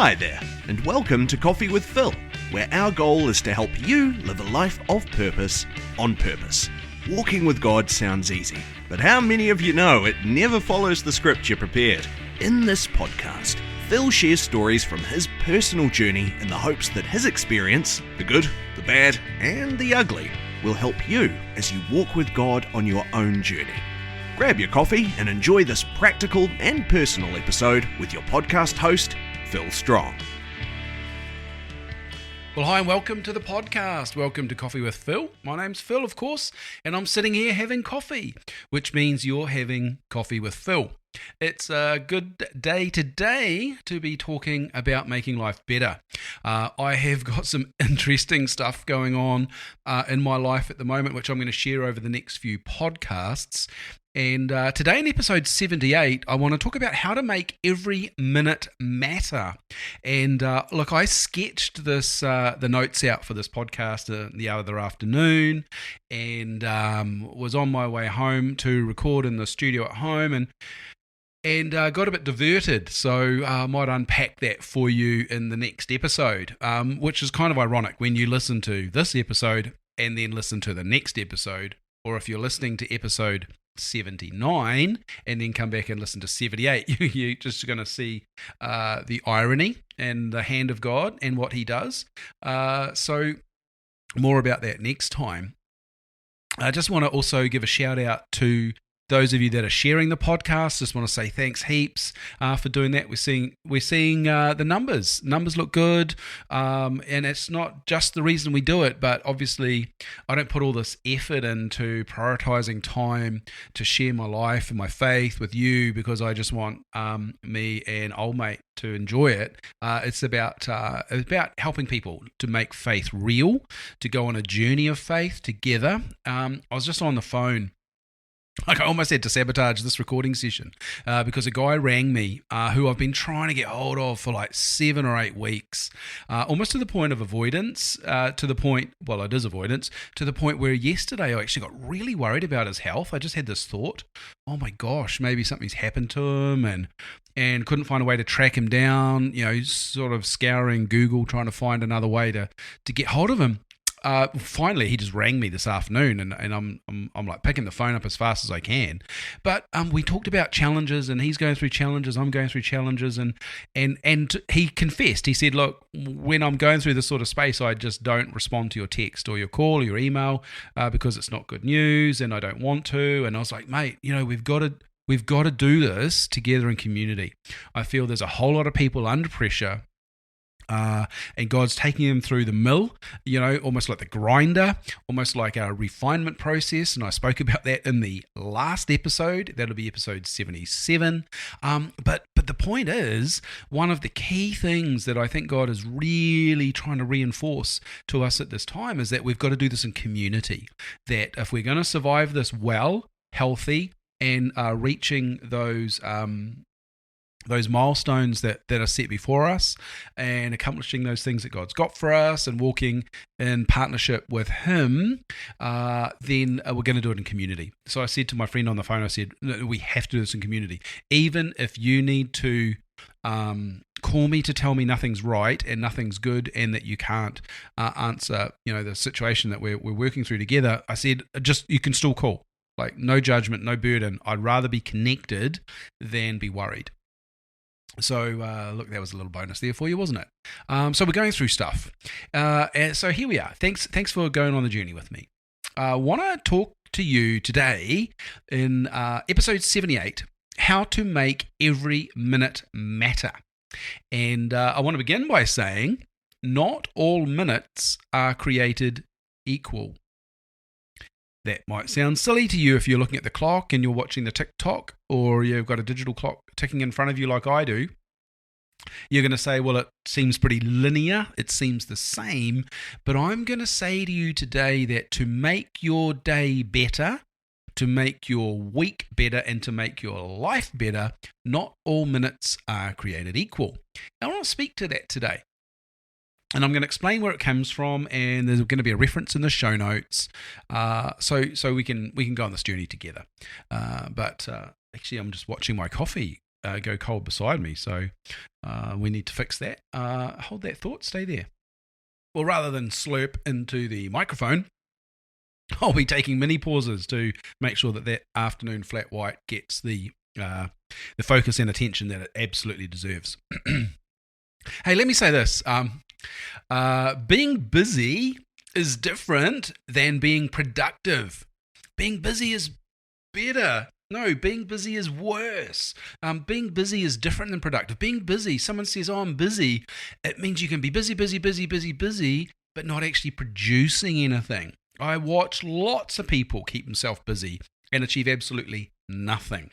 Hi there, and welcome to Coffee with Phil, where our goal is to help you live a life of purpose on purpose. Walking with God sounds easy, but how many of you know it never follows the script you prepared? In this podcast, Phil shares stories from his personal journey in the hopes that his experience, the good, the bad, and the ugly, will help you as you walk with God on your own journey. Grab your coffee and enjoy this practical and personal episode with your podcast host, Phil Strong. Well, hi and welcome to the podcast. Welcome to Coffee with Phil. My name's Phil, of course, and I'm sitting here having coffee, which means you're having coffee with Phil. It's a good day today to be talking about making life better. I have got some interesting stuff going on in my life at the moment, which I'm going to share over the next few podcasts. And today in episode 78, I want to talk about how to make every minute matter. And look, I sketched this the notes out for this podcast the other afternoon, and was on my way home to record in the studio at home, and got a bit diverted. So I might unpack that for you in the next episode, which is kind of ironic when you listen to this episode and then listen to the next episode, or if you're listening to episode 79 and then come back and listen to 78, you're just going to see the irony and the hand of God and what he does. So more about that next time. I just want to also give a shout out to those of you that are sharing the podcast. Just want to say thanks heaps for doing that. We're seeing the numbers. Numbers look good, and it's not just the reason we do it, but obviously I don't put all this effort into prioritizing time to share my life and my faith with you because I just want me and old mate to enjoy it. It's about helping people to make faith real, to go on a journey of faith together. I was just on the phone. I almost had to sabotage this recording session because a guy rang me who I've been trying to get hold of for like 7 or 8 weeks, almost to the point of avoidance, it is avoidance, to the point where yesterday I actually got really worried about his health. I just had this thought, oh my gosh, maybe something's happened to him, and couldn't find a way to track him down, sort of scouring Google, trying to find another way to get hold of him. Finally, he just rang me this afternoon, and I'm like picking the phone up as fast as I can. But we talked about challenges, and he's going through challenges, I'm going through challenges, and he confessed. He said, "Look, when I'm going through this sort of space, I just don't respond to your text or your call or your email because it's not good news, and I don't want to." And I was like, "Mate, we've got to do this together in community. I feel there's a whole lot of people under pressure." And God's taking them through the mill, almost like the grinder, almost like a refinement process. And I spoke about that in the last episode. That'll be episode 77. But the point is, one of the key things that I think God is really trying to reinforce to us at this time is that we've got to do this in community. That if we're going to survive this well, healthy, and reaching those milestones that are set before us and accomplishing those things that God's got for us and walking in partnership with him, then we're going to do it in community. So I said to my friend on the phone, I said, we have to do this in community. Even if you need to call me to tell me nothing's right and nothing's good and that you can't answer, the situation that we're working through together, I said, you can still call. Like, no judgment, no burden. I'd rather be connected than be worried. So, look, that was a little bonus there for you, wasn't it? So we're going through stuff. And so here we are. Thanks for going on the journey with me. I want to talk to you today in episode 78, how to make every minute matter. And I want to begin by saying, not all minutes are created equal. That might sound silly to you if you're looking at the clock and you're watching the TikTok, or you've got a digital clock ticking in front of you like I do. You're going to say, well, it seems pretty linear. It seems the same. But I'm going to say to you today that to make your day better, to make your week better, and to make your life better, not all minutes are created equal. I want to speak to that today. And I'm going to explain where it comes from, and there's going to be a reference in the show notes, so we can go on this journey together. But actually, I'm just watching my coffee go cold beside me, so We need to fix that. Hold that thought. Stay there. Well, rather than slurp into the microphone, I'll be taking mini pauses to make sure that afternoon flat white gets the focus and attention that it absolutely deserves. Hey, let me say this. Being busy is different than being productive. Being busy is better. No, being busy is worse. Being busy is different than productive. Being busy, someone says, oh, I'm busy. It means you can be busy, but not actually producing anything. I watch lots of people keep themselves busy and achieve absolutely nothing.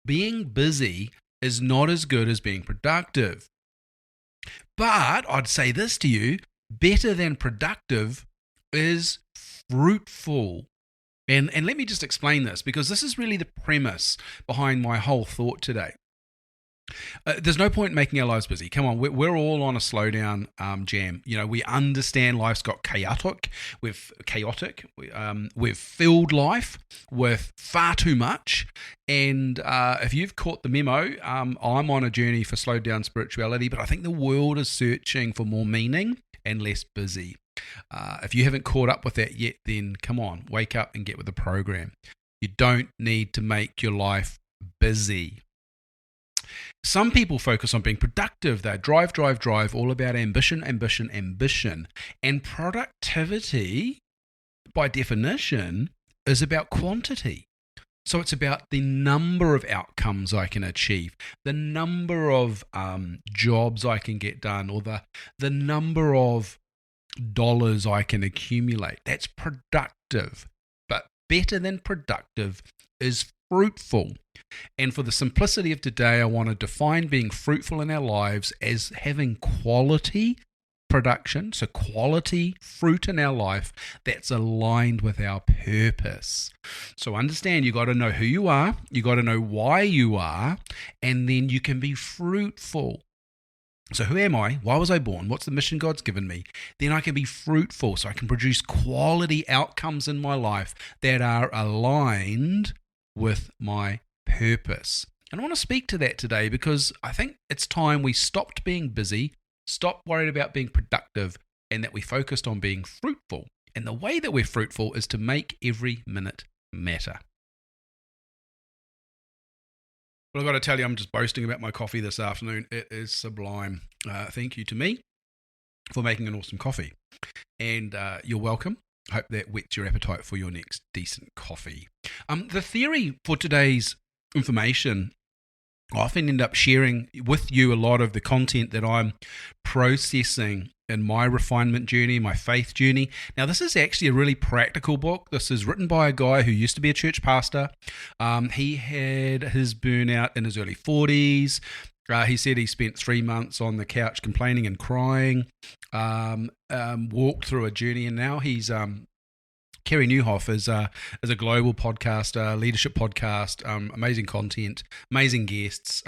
Being busy is not as good as being productive. But I'd say this to you, better than productive is fruitful. And let me just explain this, because this is really the premise behind my whole thought today. There's no point making our lives busy. Come on, we're all on a slowdown jam. We understand life's got chaotic. We've filled life with far too much. And if you've caught the memo, I'm on a journey for slowed down spirituality, but I think the world is searching for more meaning and less busy. If you haven't caught up with that yet, then come on, wake up and get with the program. You don't need to make your life busy. Some people focus on being productive. They drive, all about ambition. And productivity, by definition, is about quantity. So it's about the number of outcomes I can achieve, the number of jobs I can get done, or the number of dollars I can accumulate. That's productive. But better than productive is fruitful. And for the simplicity of today, I want to define being fruitful in our lives as having quality production, so quality fruit in our life that's aligned with our purpose. So understand, you got to know who you are, you got to know why you are, and then you can be fruitful. So who am I? Why was I born? What's the mission God's given me? Then I can be fruitful, so I can produce quality outcomes in my life that are aligned with my purpose. And I want to speak to that today, because I think it's time we stopped being busy, stopped worried about being productive, and that we focused on being fruitful. And the way that we're fruitful is to make every minute matter. Well, I've got to tell you, I'm just boasting about my coffee this afternoon. It is sublime. Thank you to me for making an awesome coffee. And you're welcome. I hope that whets your appetite for your next decent coffee. The theory for today's information, I often end up sharing with you a lot of the content that I'm processing in my refinement journey, my faith journey. Now, this is actually a really practical book. This is written by a guy who used to be a church pastor. He had his burnout in his early 40s. He said he spent 3 months on the couch complaining and crying, walked through a journey, and now he's Kerry Newhoff is a global podcaster, leadership podcast, amazing content, amazing guests.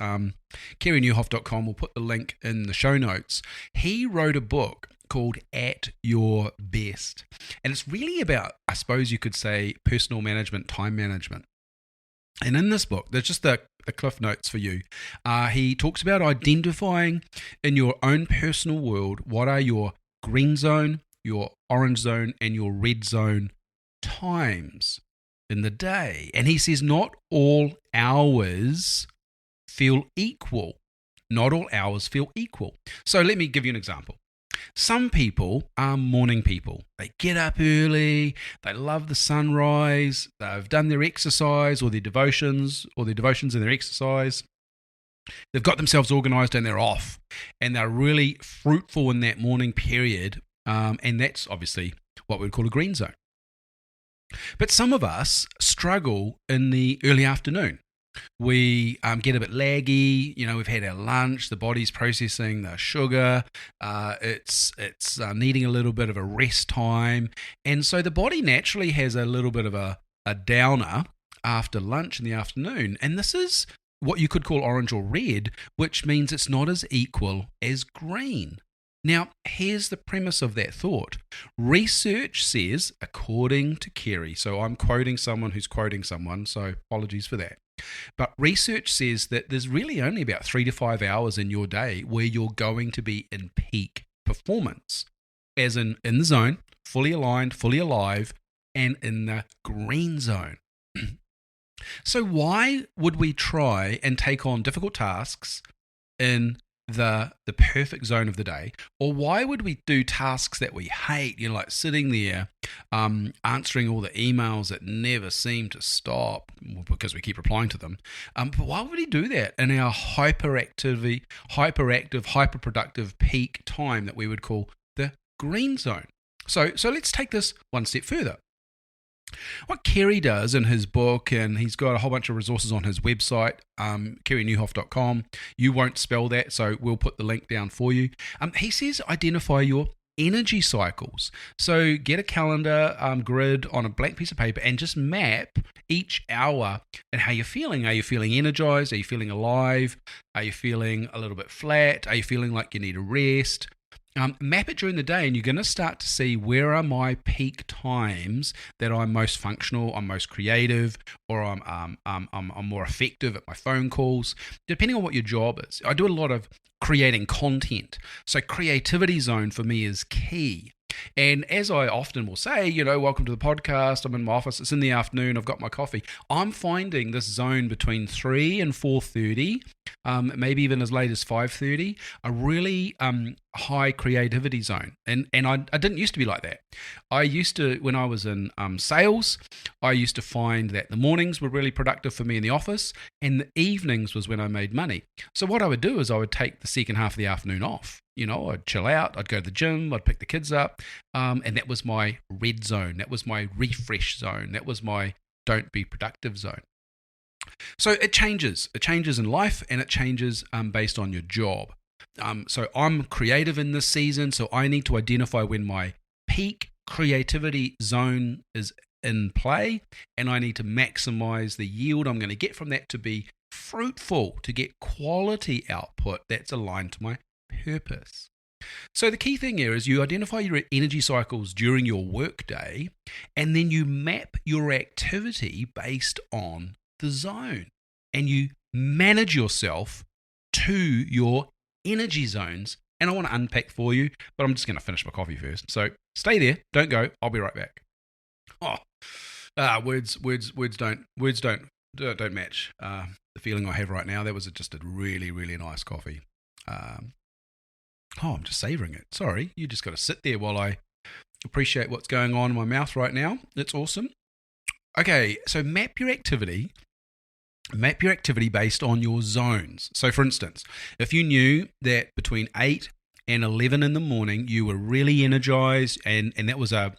KerryNewhoff.com, we'll put the link in the show notes. He wrote a book called At Your Best. And it's really about, I suppose you could say, personal management, time management. And in this book, there's just the cliff notes for you. He talks about identifying in your own personal world what are your green zone, your orange zone, and your red zone times in the day. And he says not all hours feel equal. Not all hours feel equal. So let me give you an example. Some people are morning people. They get up early, they love the sunrise, they've done their exercise or their devotions and their exercise. They've got themselves organized and they're off. And they're really fruitful in that morning period. And that's obviously what we'd call a green zone. But some of us struggle in the early afternoon. We get a bit laggy, we've had our lunch, the body's processing the sugar, it's needing a little bit of a rest time. And so the body naturally has a little bit of a downer after lunch in the afternoon. And this is what you could call orange or red, which means it's not as equal as green. Now, here's the premise of that thought. Research says, according to Kerry, so I'm quoting someone who's quoting someone, so apologies for that. But research says that there's really only about 3 to 5 hours in your day where you're going to be in peak performance, as in the zone, fully aligned, fully alive, and in the green zone. So why would we try and take on difficult tasks in the perfect zone of the day? Or why would we do tasks that we hate, like sitting there answering all the emails that never seem to stop because we keep replying to them? But why would we do that in our hyperactive, hyperproductive peak time that we would call the green zone? So let's take this one step further. What Kerry does in his book, and he's got a whole bunch of resources on his website, kerrynewhoff.com. You won't spell that, so we'll put the link down for you. He says identify your energy cycles. So get a calendar grid on a blank piece of paper and just map each hour and how you're feeling. Are you feeling energized? Are you feeling alive? Are you feeling a little bit flat? Are you feeling like you need a rest? Map it during the day, and you're going to start to see where are my peak times that I'm most functional, I'm most creative, or I'm more effective at my phone calls, depending on what your job is. I do a lot of creating content, so creativity zone for me is key. And as I often will say, welcome to the podcast. I'm in my office. It's in the afternoon. I've got my coffee. I'm finding this zone between 3 and 4:30, maybe even as late as 5:30, a really high creativity zone. And I didn't used to be like that. I used to, when I was in sales, I used to find that the mornings were really productive for me in the office, and the evenings was when I made money. So what I would do is I would take the second half of the afternoon off. I'd chill out, I'd go to the gym, I'd pick the kids up, and that was my red zone. That was my refresh zone. That was my don't be productive zone. So it changes. It changes in life, and it changes based on your job. So I'm creative in this season, so I need to identify when my peak creativity zone is in play, and I need to maximize the yield I'm going to get from that to be fruitful, to get quality output that's aligned to my purpose. So the key thing here is you identify your energy cycles during your workday, and then you map your activity based on the zone, and you manage yourself to your energy zones. And I want to unpack for you, but I'm just going to finish my coffee first. So stay there, don't go. I'll be right back. Words don't match the feeling I have right now. That was just a really, really nice coffee. I'm just savoring it. Sorry, you just got to sit there while I appreciate what's going on in my mouth right now. It's awesome. Okay, so map your activity based on your zones. So for instance, if you knew that between 8 and 11 in the morning you were really energized and that was a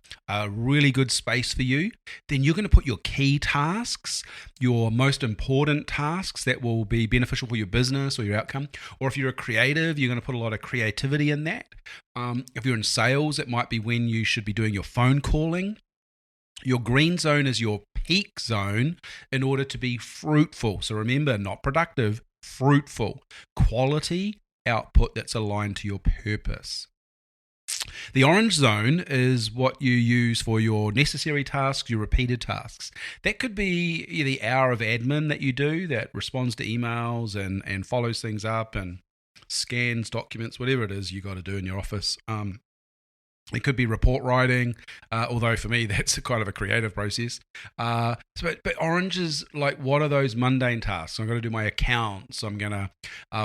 really good space for you, then you're going to put your key tasks, your most important tasks that will be beneficial for your business or your outcome. Or if you're a creative, you're going to put a lot of creativity in that. If you're in sales, it might be when you should be doing your phone calling. Your green zone is your peak zone in order to be fruitful. So remember, not productive, fruitful. Quality output that's aligned to your purpose. The orange zone is what you use for your necessary tasks, your repeated tasks. That could be the hour of admin that you do that responds to emails and follows things up and scans documents, whatever it is you got to do in your office. It could be report writing, although for me that's kind of a creative process. But orange is like, what are those mundane tasks? I'm going to do my accounts. I'm going to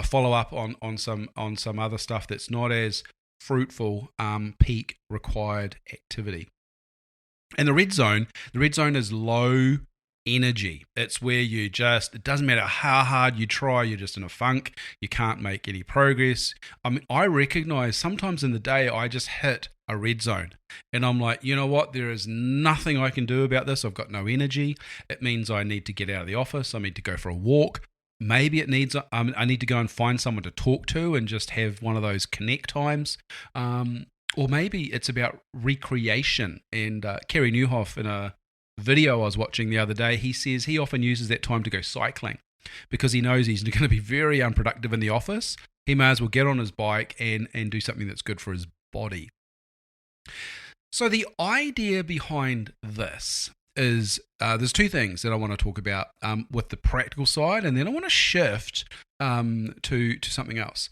follow up on some other stuff that's not as fruitful, peak required activity. And the red zone is low energy. It's where it doesn't matter how hard you try, you're just in a funk. You can't make any progress. I mean, I recognize sometimes in the day I just hit a red zone and I'm like, you know what? There is nothing I can do about this. I've got no energy. It means I need to get out of the office. I need to go for a walk. Maybe I need to go and find someone to talk to and just have one of those connect times. Or maybe it's about recreation. And Kerry Newhoff, in a video I was watching the other day, he says he often uses that time to go cycling because he knows he's going to be very unproductive in the office. He may as well get on his bike and do something that's good for his body. So the idea behind this is there's two things that I want to talk about with the practical side, and then I want to shift to something else.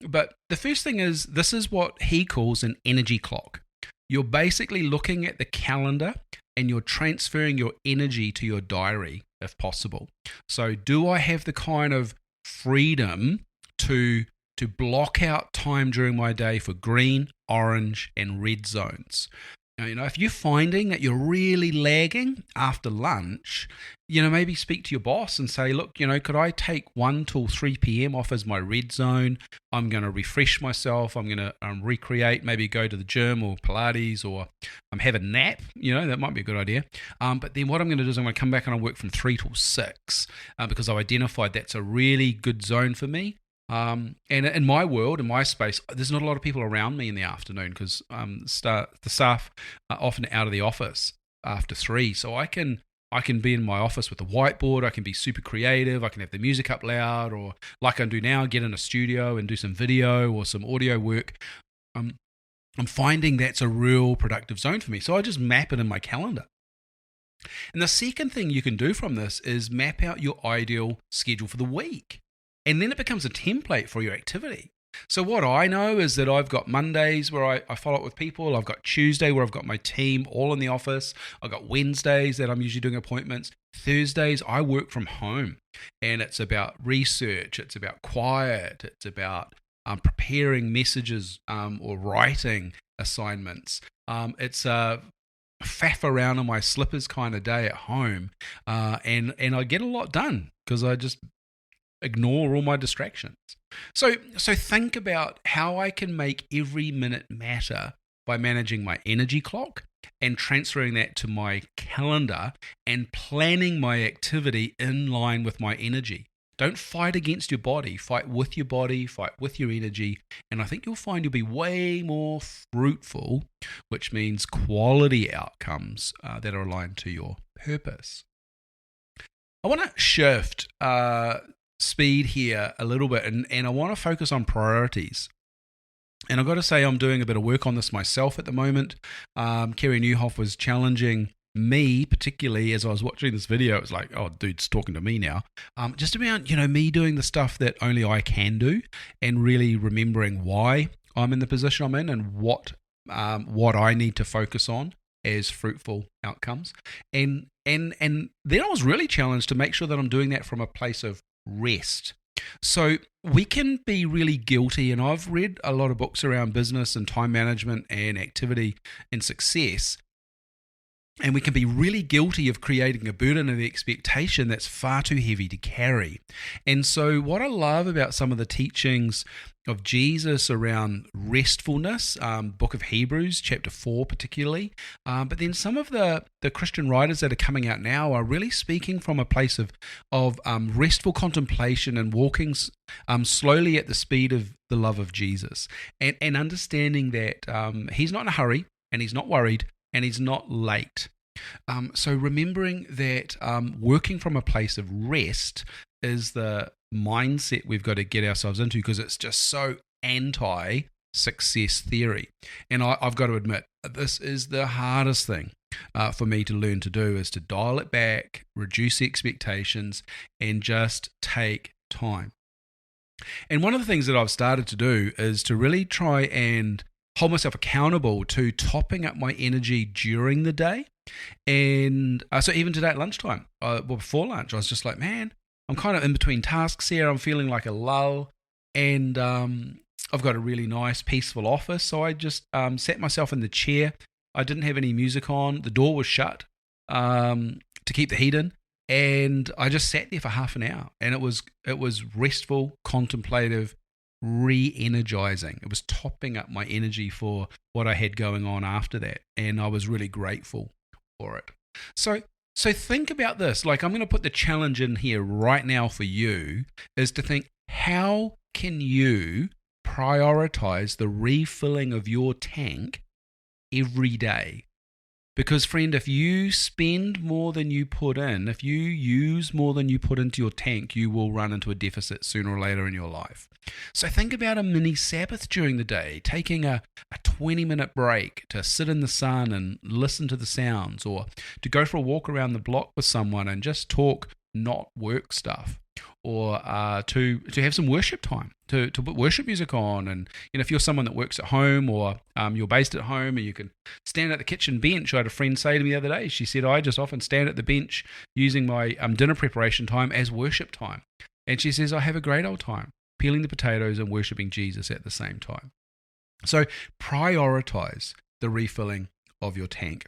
But the first thing is, this is what he calls an energy clock. You're basically looking at the calendar and you're transferring your energy to your diary if possible. So do I have the kind of freedom to block out time during my day for green, orange, and red zones? Now, if you're finding that you're really lagging after lunch, maybe speak to your boss and say, look, could I take 1 till 3 p.m. off as my red zone? I'm going to refresh myself. I'm going to recreate, maybe go to the gym or Pilates or have a nap. That might be a good idea. But then what I'm going to do is I'm going to come back and I'll work from 3 till 6 because I've identified that's a really good zone for me. And in my world, in my space, there's not a lot of people around me in the afternoon because the staff are often out of the office after 3. So I can be in my office with a whiteboard. I can be super creative. I can have the music up loud, or like I do now, get in a studio and do some video or some audio work. I'm finding that's a real productive zone for me. So I just map it in my calendar. And the second thing you can do from this is map out your ideal schedule for the week. And then it becomes a template for your activity. So what I know is that I've got Mondays where I follow up with people. I've got Tuesday where I've got my team all in the office. I've got Wednesdays that I'm usually doing appointments. Thursdays, I work from home. And it's about research. It's about quiet. It's about preparing messages or writing assignments. It's a faff around in my slippers kind of day at home. And I get a lot done because I just ignore all my distractions. So think about how I can make every minute matter by managing my energy clock and transferring that to my calendar and planning my activity in line with my energy. Don't fight against your body. Fight with your body, fight with your energy. And I think you'll find you'll be way more fruitful, which means quality outcomes that are aligned to your purpose. I want to shift speed here a little bit, and I want to focus on priorities. And I've got to say I'm doing a bit of work on this myself at the moment. Kerry Newhoff was challenging me, particularly as I was watching this video. It was like, oh, dude's talking to me now. Just about, me doing the stuff that only I can do and really remembering why I'm in the position I'm in and what I need to focus on as fruitful outcomes. And then I was really challenged to make sure that I'm doing that from a place of rest. So we can be really guilty, and I've read a lot of books around business and time management and activity and success, and we can be really guilty of creating a burden of expectation that's far too heavy to carry. And so what I love about some of the teachings of Jesus around restfulness, book of Hebrews, chapter 4 particularly, but then some of the Christian writers that are coming out now are really speaking from a place of restful contemplation and walking slowly at the speed of the love of Jesus, and understanding that he's not in a hurry and he's not worried and he's not late. So remembering that working from a place of rest is the mindset we've got to get ourselves into, because it's just so anti-success theory. And I've got to admit, this is the hardest thing for me to learn to do, is to dial it back, reduce expectations, and just take time. And one of the things that I've started to do is to really try and hold myself accountable to topping up my energy during the day. And so even today at lunchtime, before lunch, I was just like, man, I'm kind of in between tasks here. I'm feeling like a lull, and I've got a really nice, peaceful office. So I just sat myself in the chair. I didn't have any music on. The door was shut to keep the heat in, and I just sat there for half an hour. And it was restful, contemplative, re-energizing. It was topping up my energy for what I had going on after that, and I was really grateful for it. So think about this. Like, I'm going to put the challenge in here right now for you, is to think, how can you prioritize the refilling of your tank every day? Because, friend, if you spend more than you put in, if you use more than you put into your tank, you will run into a deficit sooner or later in your life. So think about a mini Sabbath during the day, taking a 20-minute break to sit in the sun and listen to the sounds, or to go for a walk around the block with someone and just talk not work stuff, or to have some worship time, to put worship music on. And if you're someone that works at home, or you're based at home, and you can stand at the kitchen bench. I had a friend say to me the other day, she said, I just often stand at the bench using my dinner preparation time as worship time. And she says, I have a great old time peeling the potatoes and worshiping Jesus at the same time. So prioritize the refilling of your tank.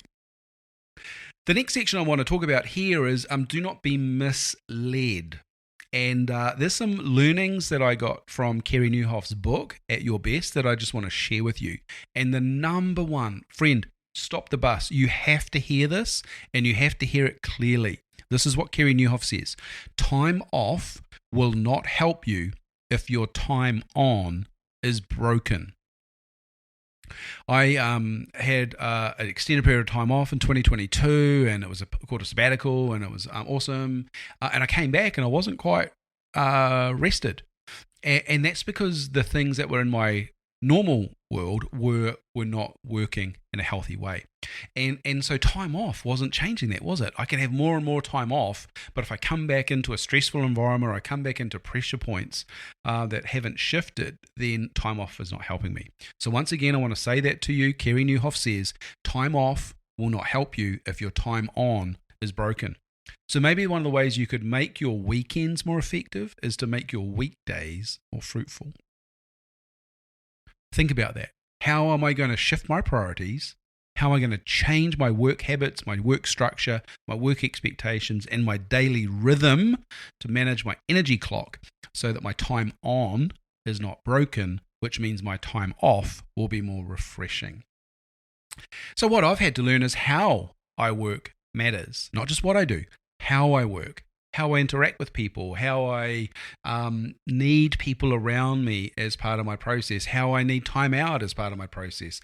The next section I want to talk about here is do not be misled. And there's some learnings that I got from Kerry Newhoff's book, At Your Best, that I just want to share with you. And the number one, friend, stop the bus. You have to hear this, and you have to hear it clearly. This is what Kerry Newhoff says. Time off will not help you if your time on is broken. I had an extended period of time off in 2022, and it was called a sabbatical, and it was awesome. And I came back, and I wasn't quite rested, and that's because the things that were in my normal world were not working in a healthy way. And so time off wasn't changing that, was it? I can have more and more time off, but if I come back into a stressful environment, or I come back into pressure points that haven't shifted, then time off is not helping me. So once again, I want to say that to you. Kerry Newhoff says, time off will not help you if your time on is broken. So maybe one of the ways you could make your weekends more effective is to make your weekdays more fruitful. Think about that. How am I going to shift my priorities? How am I going to change my work habits, my work structure, my work expectations, and my daily rhythm to manage my energy clock so that my time on is not broken, which means my time off will be more refreshing. So what I've had to learn is how I work matters, not just what I do, how I work, how I interact with people, how I need people around me as part of my process, how I need time out as part of my process,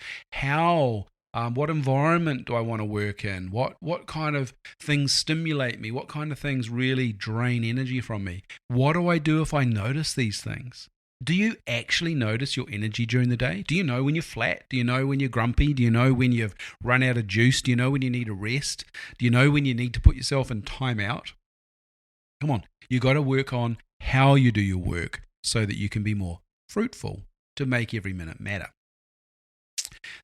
what environment do I want to work in, what kind of things stimulate me, what kind of things really drain energy from me. What do I do if I notice these things? Do you actually notice your energy during the day? Do you know when you're flat? Do you know when you're grumpy? Do you know when you've run out of juice? Do you know when you need a rest? Do you know when you need to put yourself in time out? Come on, you got to work on how you do your work so that you can be more fruitful to make every minute matter.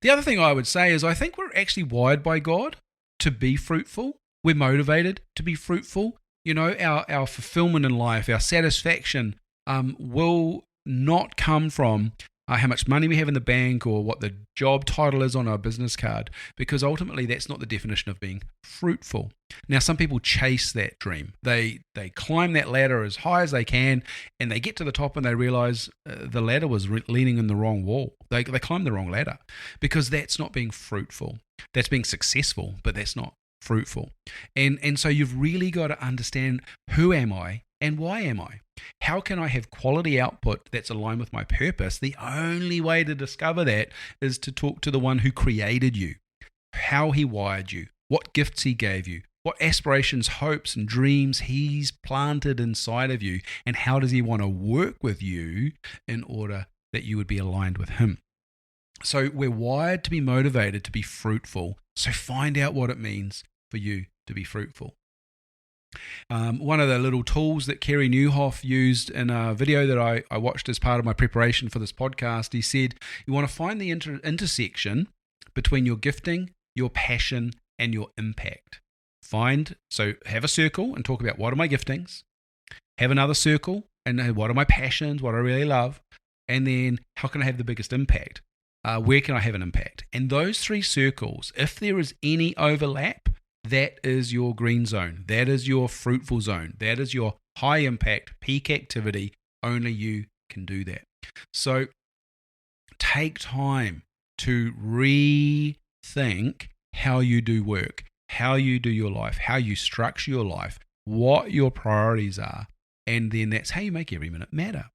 The other thing I would say is I think we're actually wired by God to be fruitful. We're motivated to be fruitful. Our fulfillment in life, our satisfaction will not come from how much money we have in the bank or what the job title is on our business card, because ultimately that's not the definition of being fruitful. Now, some people chase that dream. They climb that ladder as high as they can, and they get to the top and they realize the ladder was leaning in the wrong wall. They climbed the wrong ladder, because that's not being fruitful. That's being successful, but that's not fruitful. And so you've really got to understand, who am I and why am I? How can I have quality output that's aligned with my purpose? The only way to discover that is to talk to the one who created you, how he wired you, what gifts he gave you, what aspirations, hopes, and dreams he's planted inside of you, and how does he want to work with you in order that you would be aligned with him. So we're wired to be motivated to be fruitful. So find out what it means for you to be fruitful. One of the little tools that Kerry Newhoff used in a video that I watched as part of my preparation for this podcast, he said, you want to find the intersection between your gifting, your passion, and your impact. So have a circle and talk about, what are my giftings? Have another circle and what are my passions, what I really love? And then how can I have the biggest impact? Where can I have an impact? And those three circles, if there is any overlap, that is your green zone. That is your fruitful zone. That is your high impact, peak activity. Only you can do that. So take time to rethink how you do work, how you do your life, how you structure your life, what your priorities are, and then that's how you make every minute matter.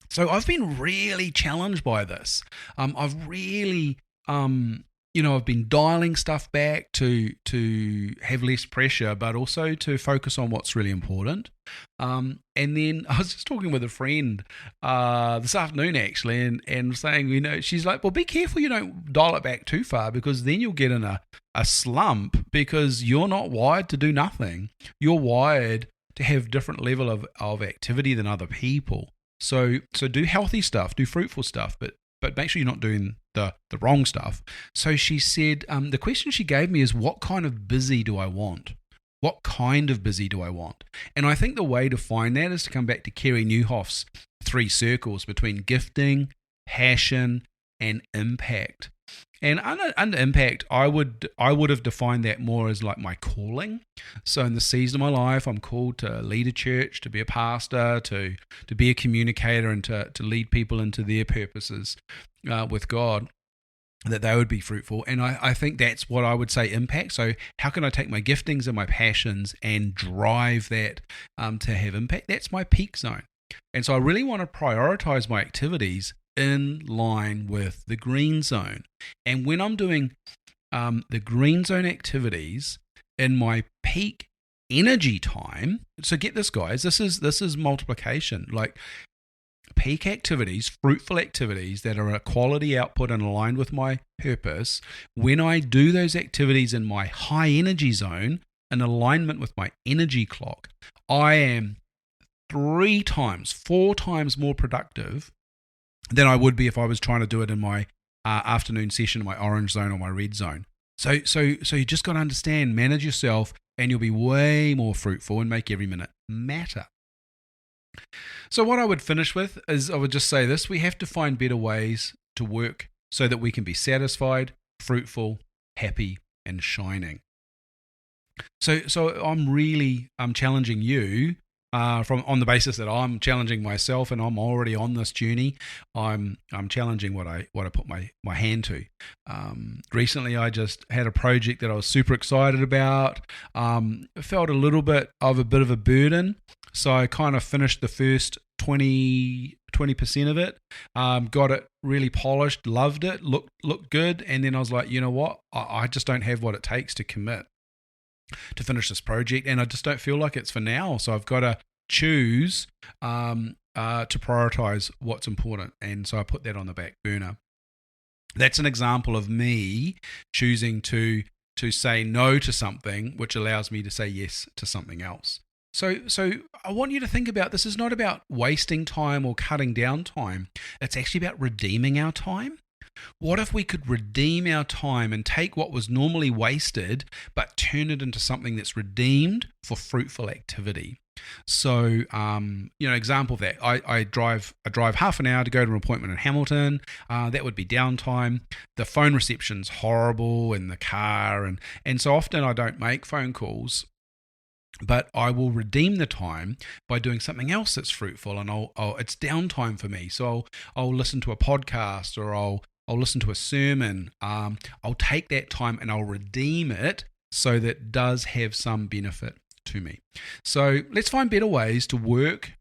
So I've been really challenged by this. I've really I've been dialing stuff back to have less pressure, but also to focus on what's really important. And then I was just talking with a friend this afternoon, actually, and saying, she's like, well, be careful you don't dial it back too far, because then you'll get in a slump, because you're not wired to do nothing. You're wired to have different level of activity than other people. So do healthy stuff, do fruitful stuff, but make sure you're not doing the wrong stuff. So she said, the question she gave me is, what kind of busy do I want? What kind of busy do I want? And I think the way to find that is to come back to Kerry Newhoff's 3 circles between gifting, passion, and impact. And under impact, I would have defined that more as like my calling. So in the season of my life, I'm called to lead a church, to be a pastor, to be a communicator, and to lead people into their purposes with God, that they would be fruitful. And I think that's what I would say impact. So how can I take my giftings and my passions and drive that to have impact? That's my peak zone. And so I really want to prioritize my activities in line with the green zone. And when I'm doing the green zone activities in my peak energy time, so get this, guys, this is multiplication. Like peak activities, fruitful activities that are a quality output and aligned with my purpose, when I do those activities in my high energy zone, in alignment with my energy clock, I am 3 times, 4 times more productive than I would be if I was trying to do it in my afternoon session, my orange zone or my red zone. So you just got to understand, manage yourself, and you'll be way more fruitful and make every minute matter. So what I would finish with is, I would just say this: we have to find better ways to work so that we can be satisfied, fruitful, happy, and shining. So I'm challenging you on the basis that I'm challenging myself, and I'm already on this journey. I'm challenging what I put my hand to. Recently, I just had a project that I was super excited about. Felt a little bit of a burden, so I kind of finished the first 20% of it. Got it really polished, loved it, looked good, and then I was like, you know what? I just don't have what it takes to commit to finish this project, and I just don't feel like it's for now. So I've got to choose to prioritize what's important, and so I put that on the back burner. That's an example of me choosing to say no to something, which allows me to say yes to something else. So I want you to think about, this is not about wasting time or cutting down time. It's actually about redeeming our time. What if we could redeem our time and take what was normally wasted, but turn it into something that's redeemed for fruitful activity? So, example of that, I drive half an hour to go to an appointment in Hamilton. That would be downtime. The phone reception's horrible in the car, and so often I don't make phone calls. But I will redeem the time by doing something else that's fruitful, and it's downtime for me. So I'll listen to a podcast, or I'll listen to a sermon. I'll take that time and I'll redeem it so that it does have some benefit to me. So let's find better ways to work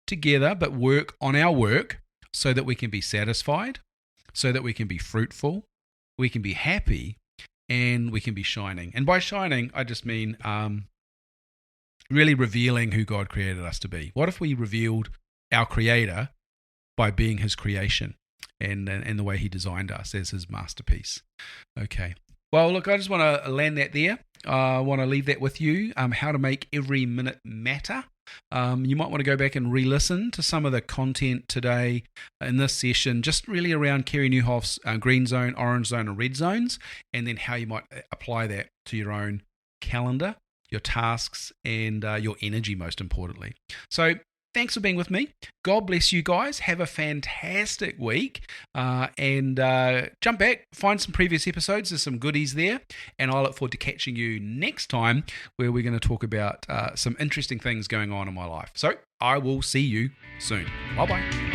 together, but work on our work so that we can be satisfied, so that we can be fruitful, we can be happy, and we can be shining. And by shining, I just mean really revealing who God created us to be. What if we revealed our Creator by being His creation and the way He designed us as His masterpiece? Okay. Well, look, I just want to land that there. I want to leave that with you, how to make every minute matter. You might want to go back and re-listen to some of the content today in this session, just really around Kerry Newhoff's green zone, orange zone, and red zones, and then how you might apply that to your own calendar, your tasks, and your energy, most importantly. So thanks for being with me. God bless you guys. Have a fantastic week. And jump back, find some previous episodes. There's some goodies there. And I look forward to catching you next time, where we're going to talk about some interesting things going on in my life. So I will see you soon. Bye-bye.